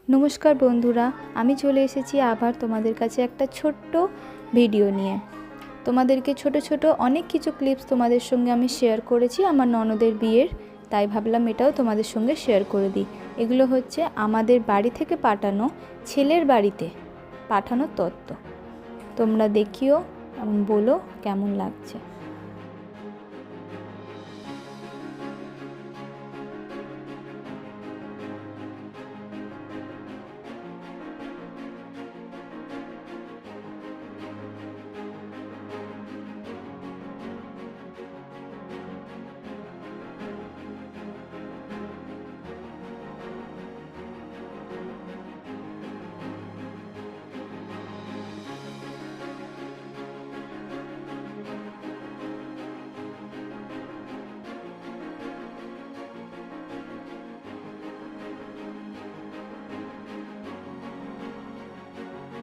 নমস্কার বন্ধুরা, আমি চলে এসেছি আবার তোমাদের কাছে একটা ছোট্ট ভিডিও নিয়ে। তোমাদেরকে ছোট ছোট অনেক কিছু ক্লিপস তোমাদের সঙ্গে আমি শেয়ার করেছি আমার ননদের বিয়ের, তাই ভাবলাম এটাও তোমাদের সঙ্গে শেয়ার করে দিই। এগুলো হচ্ছে আমাদের বাড়ি থেকে পাঠানো ছেলের বাড়িতে পাঠানো তত্ত্ব। তোমরা দেখিও এবং বলো কেমন লাগছে।